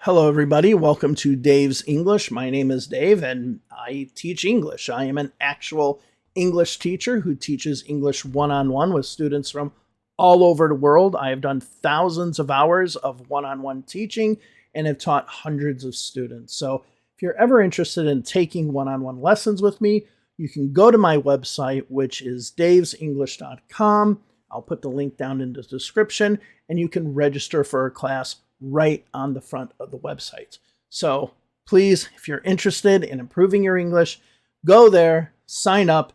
Hello, everybody. Welcome to Dave's English. My name is Dave, and I teach English. I am an actual English teacher who teaches English one-on-one with students from all over the world. I have done thousands of hours of one-on-one teaching and have taught hundreds of students. So if you're ever interested in taking one-on-one lessons with me, you can go to my website, which is davesenglish.com. I'll put the link down in the description, and you can register for a class right on the front of the website. So please, if you're interested in improving your English, go there, sign up,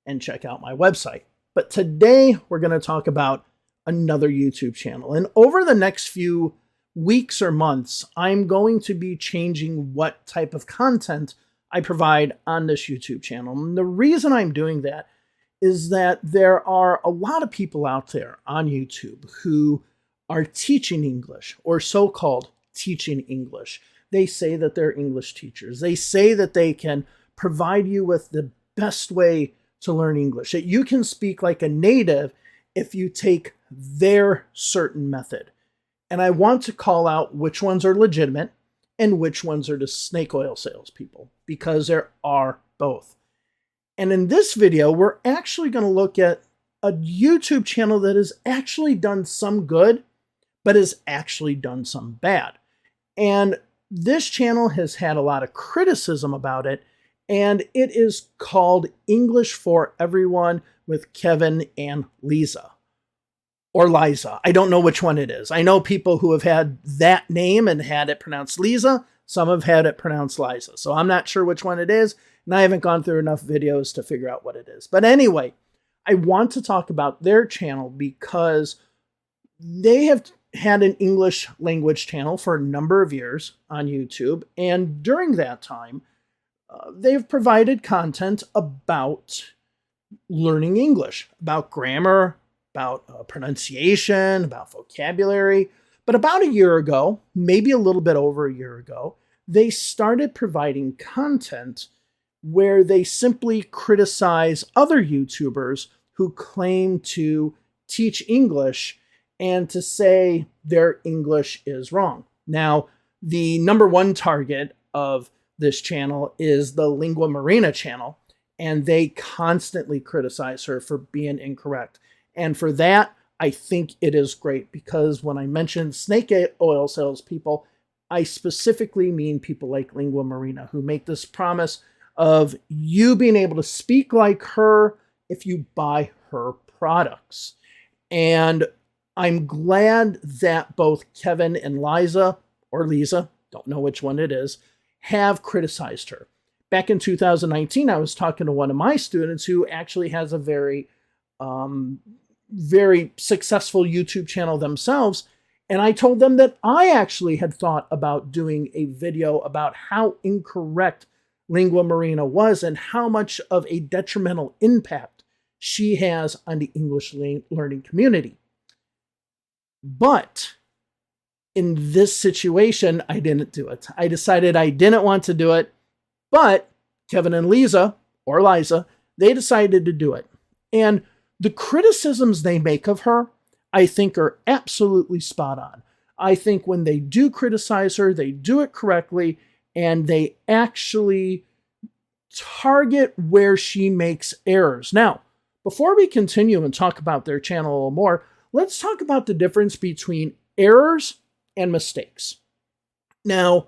and check out my website. But today we're going to talk about another YouTube channel. And over the next few weeks or months, I'm going to be changing what type of content I provide on this YouTube channel. And the reason I'm doing that is that there are a lot of people out there on YouTube who are teaching English, or so-called teaching English. They say that they're English teachers. They say that they can provide you with the best way to learn English, that you can speak like a native if you take their certain method. And I want to call out which ones are legitimate and which ones are the snake oil salespeople, because there are both. And in this video, we're actually going to look at a YouTube channel that has actually done some good, but has actually done some bad. And this channel has had a lot of criticism about it, and it is called English for Everyone with Kevin and Liza. Or Liza. I don't know which one it is. I know people who have had that name and had it pronounced Liza. Some have had it pronounced Liza. So I'm not sure which one it is, and I haven't gone through enough videos to figure out what it is. But anyway, I want to talk about their channel because they have had an English language channel for a number of years on YouTube. And during that time, they've provided content about learning English, about grammar, about pronunciation, about vocabulary. But about a year ago, maybe a little bit over a year ago, they started providing content where they simply criticize other YouTubers who claim to teach English and to say their English is wrong. Now, the number one target of this channel is the Lingua Marina channel, and they constantly criticize her for being incorrect. And for that, I think it is great, because when I mention snake oil salespeople, I specifically mean people like Lingua Marina, who make this promise of you being able to speak like her if you buy her products. And I'm glad that both Kevin and Liza, or Liza, don't know which one it is, have criticized her. Back in 2019, I was talking to one of my students who actually has a very successful YouTube channel themselves, and I told them that I actually had thought about doing a video about how incorrect Lingua Marina was and how much of a detrimental impact she has on the English learning community. But in this situation, I didn't do it. I decided I didn't want to do it, but Kevin and Liza, or Liza, they decided to do it. And the criticisms they make of her, I think, are absolutely spot on. I think when they do criticize her, they do it correctly, and they actually target where she makes errors. Now, before we continue and talk about their channel a little more, let's talk about the difference between errors and mistakes. Now,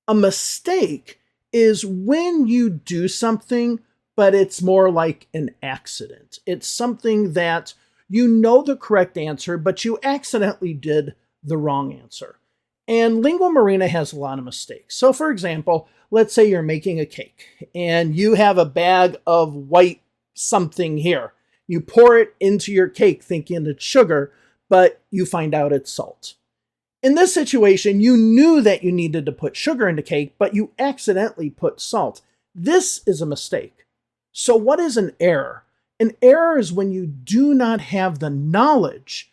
a mistake is when you do something, but it's more like an accident. It's something that you know the correct answer, but you accidentally did the wrong answer. And Lingua Marina has a lot of mistakes. So for example, let's say you're making a cake and you have a bag of white something here. You pour it into your cake thinking it's sugar, but you find out it's salt. In this situation, you knew that you needed to put sugar in the cake, but you accidentally put salt. This is a mistake. So what is an error? An error is when you do not have the knowledge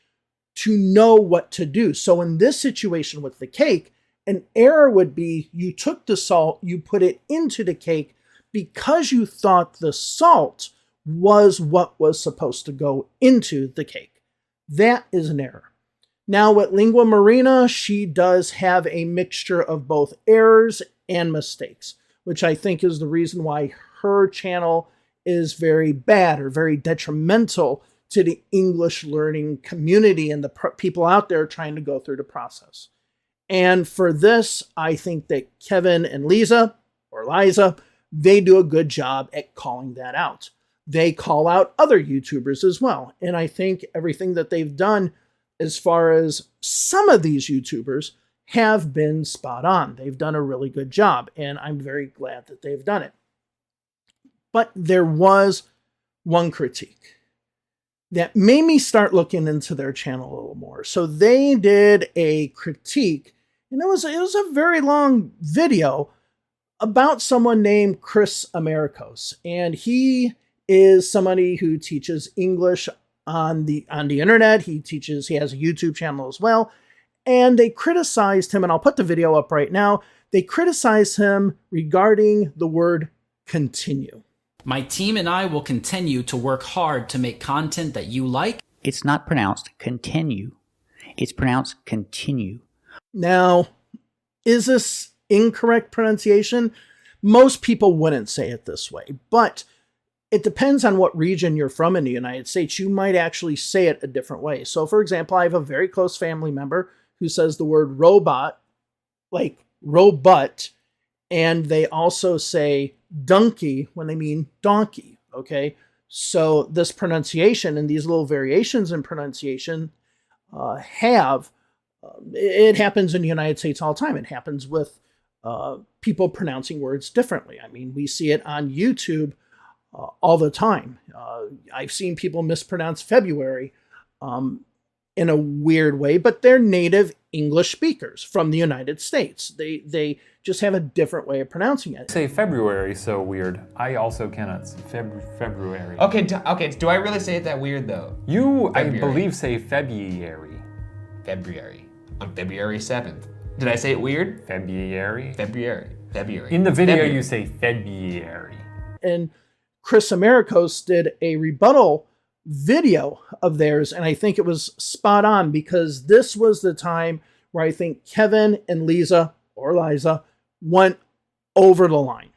to know what to do. So in this situation with the cake, an error would be you took the salt, you put it into the cake because you thought the salt was what was supposed to go into the cake. That is an error. Now with Lingua Marina, she does have a mixture of both errors and mistakes, which I think is the reason why her channel is very bad or very detrimental to the English learning community and the people out there trying to go through the process. And for this, I think that Kevin and Liza, or Liza, they do a good job at calling that out. They call out other YouTubers as well. And I think everything that they've done as far as some of these YouTubers have been spot on. They've done a really good job, and I'm very glad that they've done it. But there was one critique that made me start looking into their channel a little more. So they did a critique, and it was a very long video about someone named Chris Americos. And he is somebody who teaches English on the internet. He has a YouTube channel as well. And they criticized him, and I'll put the video up right now. They criticized him regarding the word continue. My team and I will continue to work hard to make content that you like. It's not pronounced continue. It's pronounced continue. Now, is this incorrect pronunciation? Most people wouldn't say it this way, but it depends on what region you're from in the United States. You might actually say it a different way. So, for example, I have a very close family member who says the word robot, like robot, and they also say donkey when they mean donkey, okay? So this pronunciation and these little variations in pronunciation it happens in the United States all the time. It happens with people pronouncing words differently. I mean, we see it on YouTube all the time. I've seen people mispronounce February in a weird way, but they're native English speakers from the United States. They just have a different way of pronouncing it. Say February so weird. I also cannot say February. Okay, do I really say it that weird though? You, February. I believe, say February. February. On February 7th. Did I say it weird? February. February. In the video February. you say February. And Chris Americos did a rebuttal video of theirs, and I think it was spot on, because this was the time where I think Kevin and Liza, or Liza, went over the line.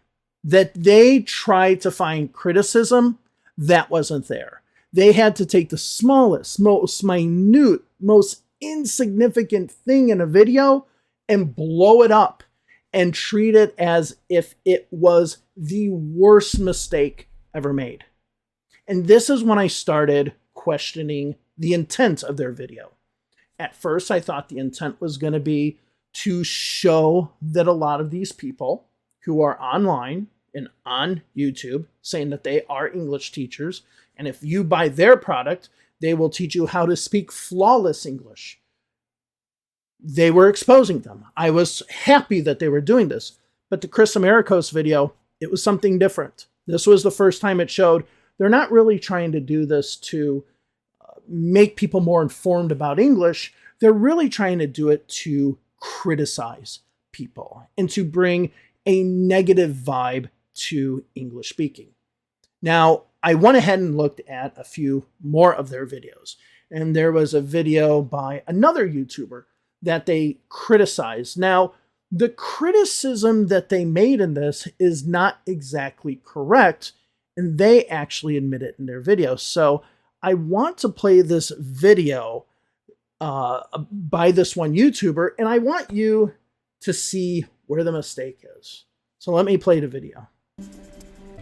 That they tried to find criticism that wasn't there. They had to take the smallest, most minute, most insignificant thing in a video and blow it up and treat it as if it was the worst mistake ever made. And this is when I started questioning the intent of their video. At first, I thought the intent was going to be to show that a lot of these people who are online and on YouTube saying that they are English teachers, and if you buy their product, they will teach you how to speak flawless English. They were exposing them. I was happy that they were doing this. But the Chris Americos video, it was something different. This was the first time it showed they're not really trying to do this to make people more informed about English. They're really trying to do it to criticize people and to bring a negative vibe to English speaking. Now, I went ahead and looked at a few more of their videos. And there was a video by another YouTuber that they criticized. Now, the criticism that they made in this is not exactly correct, and they actually admit it in their video. So I want to play this video by this one YouTuber, and I want you to see where the mistake is. So let me play the video.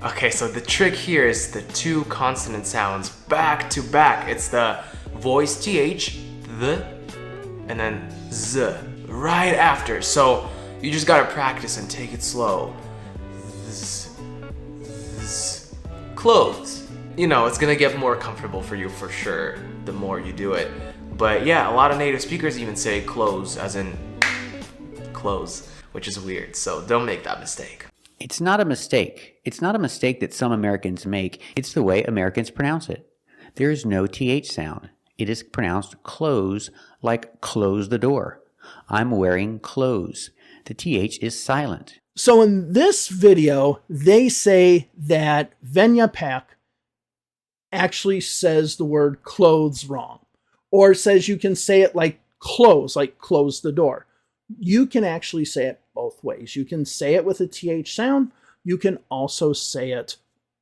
Okay, so the trick here is the two consonant sounds back to back. It's the voice TH, the, and then Z right after. So you just gotta practice and take it slow. Z, z. Clothes. You know, it's gonna get more comfortable for you for sure the more you do it. But yeah, a lot of native speakers even say clothes as in clothes, which is weird. So don't make that mistake. It's not a mistake. It's not a mistake that some Americans make. It's the way Americans pronounce it. There is no TH sound. It is pronounced close, like close the door. I'm wearing clothes. The TH is silent. So in this video, they say that Venya Pak actually says the word clothes wrong, or says you can say it like close, like close the door. You can actually say it both ways. You can say it with a TH sound. You can also say it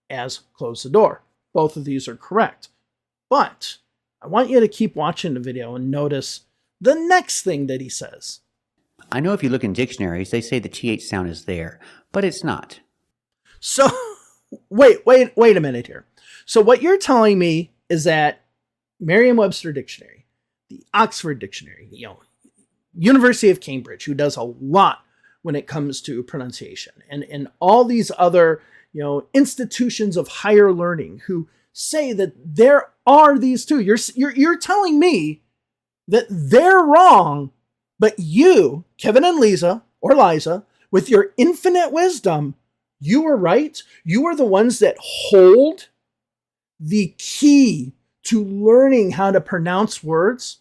as close the door. Both of these are correct. But I want you to keep watching the video and notice the next thing that he says. I know if you look in dictionaries, they say the TH sound is there, but it's not. So, wait a minute here. So what you're telling me is that Merriam-Webster Dictionary, the Oxford Dictionary, University of Cambridge, who does a lot when it comes to pronunciation, and all these other, institutions of higher learning who say that there are these two. You're telling me that they're wrong, but you, Kevin and Liza, or Liza, with your infinite wisdom, you were right. You are the ones that hold the key to learning how to pronounce words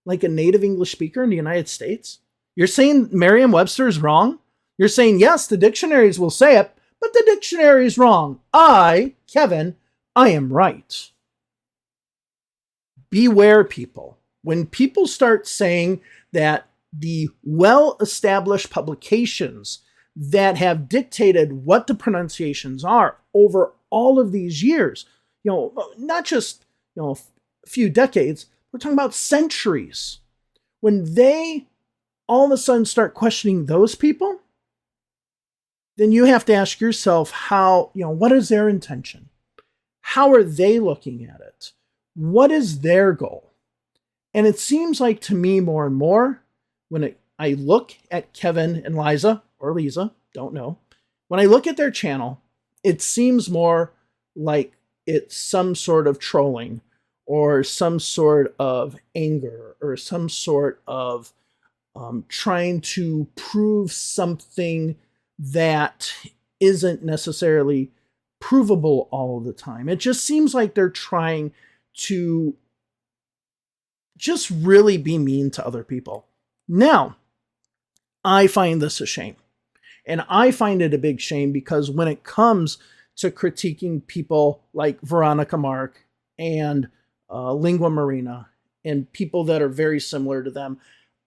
like a native English speaker in the United States. You're saying Merriam-Webster is wrong? You're saying, yes, the dictionaries will say it, but the dictionary is wrong. I, Kevin, I am right. Beware, people. When people start saying that the well-established publications that have dictated what the pronunciations are over all of these years, not just a few decades, we're talking about centuries. When they all of a sudden start questioning those people, then you have to ask yourself what is their intention? How are they looking at it? What is their goal? And it seems like to me more and more, when I look at Kevin and Liza, or Liza, don't know, when I look at their channel, it seems more like it's some sort of trolling or some sort of anger or some sort of trying to prove something that isn't necessarily provable all the time. It just seems like they're trying to just really be mean to other people. Now, I find this a shame. And I find it a big shame because when it comes to critiquing people like Veronica Mark and Lingua Marina and people that are very similar to them,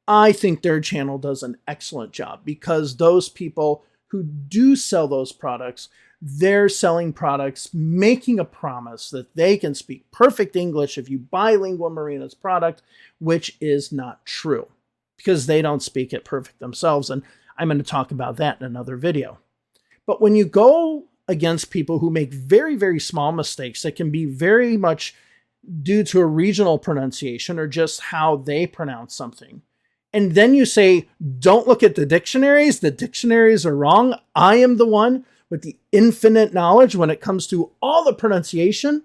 I think their channel does an excellent job because those people who do sell those products, they're selling products, making a promise that they can speak perfect English if you buy Lingua Marina's product, which is not true because they don't speak it perfect themselves. And I'm going to talk about that in another video. But when you go against people who make very, very small mistakes that can be very much due to a regional pronunciation or just how they pronounce something, and then you say, don't look at the dictionaries are wrong. I am the one with the infinite knowledge when it comes to all the pronunciation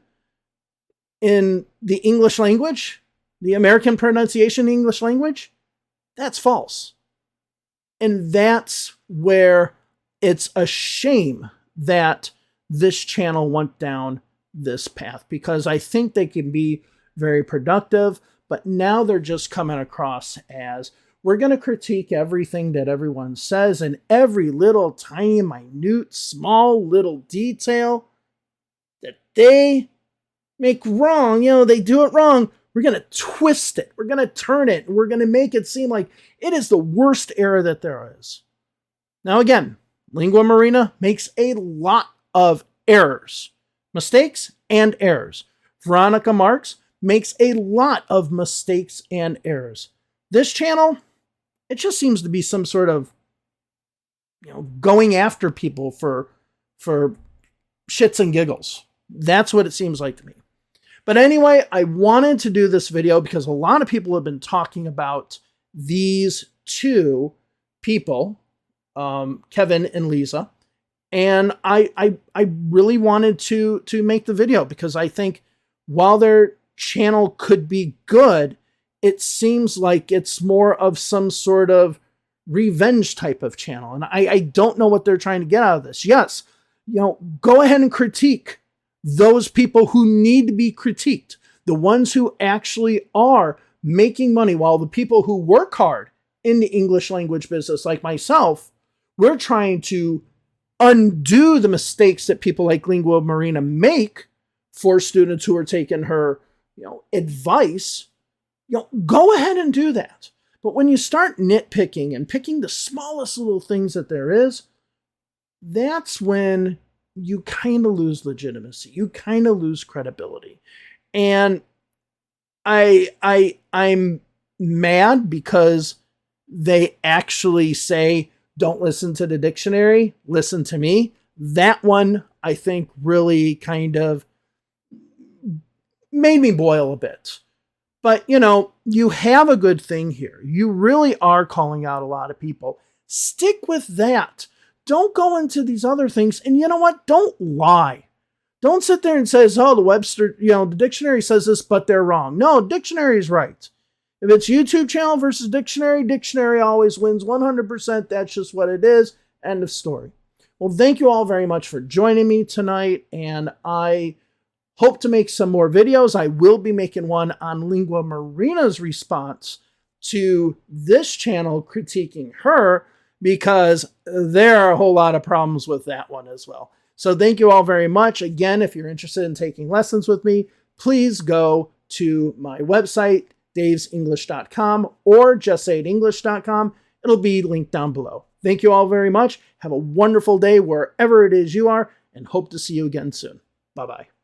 in the English language, the American pronunciation English language. That's false. And that's where it's a shame that this channel went down this path, because I think they can be very productive, but now they're just coming across as we're going to critique everything that everyone says and every little tiny, minute, small little detail that they make wrong. They do it wrong. We're going to twist it. We're going to turn it. We're going to make it seem like it is the worst error that there is. Now, again, Lingua Marina makes a lot of errors, mistakes and errors. Veronica Marx makes a lot of mistakes and errors. This channel, it just seems to be some sort of, going after people for shits and giggles. That's what it seems like to me. But anyway, I wanted to do this video because a lot of people have been talking about these two people, Kevin and Liza, and I really wanted to make the video because I think while their channel could be good, it seems like it's more of some sort of revenge type of channel, and I don't know what they're trying to get out of this. Yes, go ahead and critique those people who need to be critiqued, the ones who actually are making money, while the people who work hard in the English language business, like myself, we're trying to undo the mistakes that people like Lingua Marina make for students who are taking her, advice go ahead and do that. But when you start nitpicking and picking the smallest little things that there is, that's when you kind of lose legitimacy. You kind of lose credibility. And I'm mad because they actually say, don't listen to the dictionary, listen to me. That one, I think, really kind of made me boil a bit. But, you have a good thing here. You really are calling out a lot of people. Stick with that. Don't go into these other things. And you know what? Don't lie. Don't sit there and say, oh, the Webster, the dictionary says this, but they're wrong. No, dictionary is right. If it's YouTube channel versus dictionary, dictionary always wins 100%. That's just what it is. End of story. Well, thank you all very much for joining me tonight. And I hope to make some more videos. I will be making one on Lingua Marina's response to this channel critiquing her, because there are a whole lot of problems with that one as well. So thank you all very much. Again, if you're interested in taking lessons with me, please go to my website, davesenglish.com, or justsayitenglish.com. It'll be linked down below. Thank you all very much. Have a wonderful day wherever it is you are, and hope to see you again soon. Bye-bye.